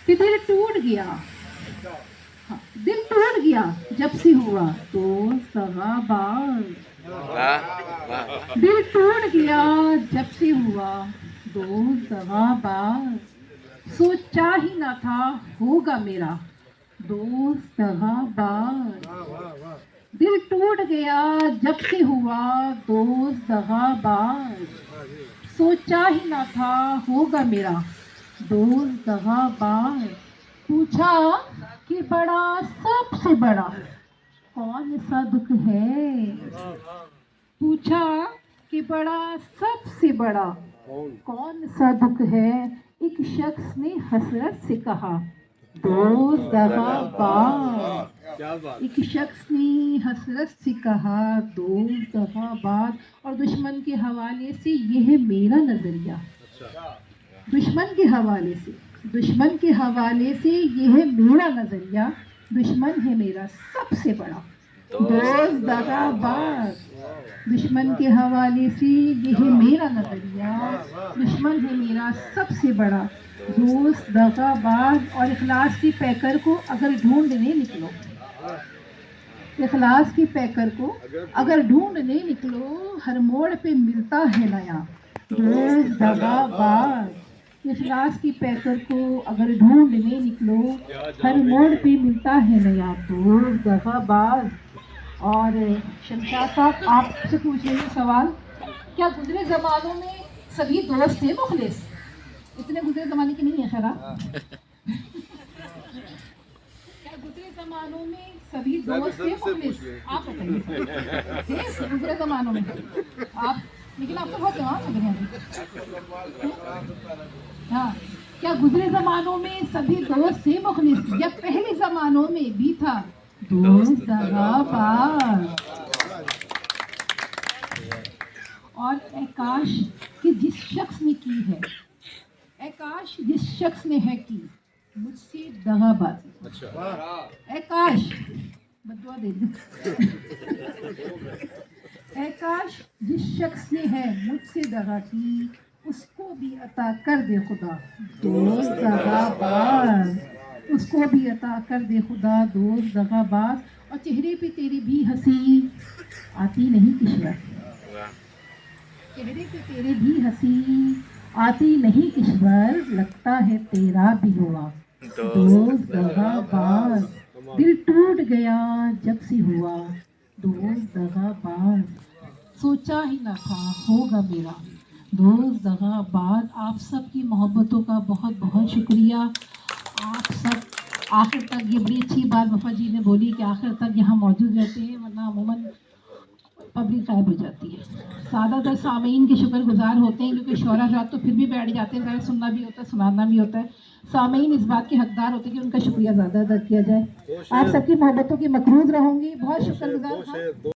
کہ دل ٹوٹ گیا، ہاں، دل ٹوٹ گیا جب سے ہوا دوست دغا باز، دل ٹوٹ گیا جب سے ہوا دوست دغا باز، سوچا ہی نہ تھا ہوگا میرا دوست دغا باز، دل ٹوٹ گیا جب سے ہوا دوست دغا باز، سوچا ہی نہ تھا ہوگا میرا دوست دغا باز، پوچھا کہ بڑا سب سے بڑا کون سا دکھ ہے، پوچھا کہ بڑا سب سے بڑا کون سا دکھ ہے، ایک شخص نے حسرت سے کہا دوست دغا باز، ایک شخص نے حسرت سے کہا دوست دغا باز، اور دشمن کے حوالے سے یہ ہے میرا نظریہ، دشمن کے حوالے سے، دشمن کے حوالے سے یہ ہے میرا نظریہ، دشمن ہے میرا سب سے بڑا دوست دغا باز، دشمن کے حوالے سے یہ ہے میرا نظریہ، دشمن ہے میرا سب سے بڑا دوست دغا باز، اور اخلاص کی پیکر کو اگر ڈھونڈنے نکلو، اخلاص کی پیکر کو اگر ڈھونڈنے نکلو، ہر موڑ پہ ملتا ہے نیا دوست دغا باز، اخلاص کی پیکر کو اگر ڈھونڈنے نکلو، ہر موڑ پہ ملتا ہے نیا دوست دغا باز۔ اور شمشاد صاحب آپ سے پوچھ رہے ہیں سوال، کیا گزرے زمانوں میں سبھی دوست تھے مخلص؟ اتنے گزرے زمانے کی نہیں ہے خیر آپ، کیا گزرے زمانوں میں سبھی دوست تھے مخلص؟ آپ بتائیے تھے گزرے زمانوں میں آپ، لیکن آپ کو بہت جوان لگ رہے ہیں، ہاں، کیا گزرے زمانوں میں سبھی دوست تھے مخلص، یا پہلے زمانوں میں بھی تھا دوست دغا باز، اور اے کاش کہ جس شخص نے کی ہے، اے کاش جس شخص نے ہے کی مجھ سے دغا بازی، اے کاش، بدعا دے دیں، اے کاش جس شخص نے ہے مجھ سے دغا کی اس کو بھی عطا کر دے خدا دوست دغا باز، اس کو بھی عطا کر دے خدا دوست دغا باز، اور چہرے پہ تیری بھی ہنسی آتی نہیں کشور، چہرے پہ تیرے بھی ہنسی آتی نہیں کشور، لگتا ہے تیرا بھی ہوا دوست دغا باز، دل ٹوٹ گیا جب سے ہوا دوست دغا باز، سوچا ہی نہ تھا ہوگا میرا دوست دغا باز۔ آپ سب کی محبتوں کا بہت بہت شکریہ، آپ سب آخر تک، یہ بڑی اچھی بات وفا جی نے بولی کہ آخر تک یہاں موجود رہتے ہیں، ورنہ عموماً پبلک غائب ہو جاتی ہے، زیادہ تر سامعین کے شکر گزار ہوتے ہیں، کیونکہ شعراء حضرات تو پھر بھی بیٹھ جاتے ہیں، ذرا سننا بھی ہوتا ہے سنانا بھی ہوتا ہے، سامعین اس بات کے حقدار ہوتے ہیں کہ ان کا شکریہ زیادہ ادا کیا جائے۔ آپ سب کی محبتوں کی مقروض رہوں گی، بہت شکر گزار ہوں۔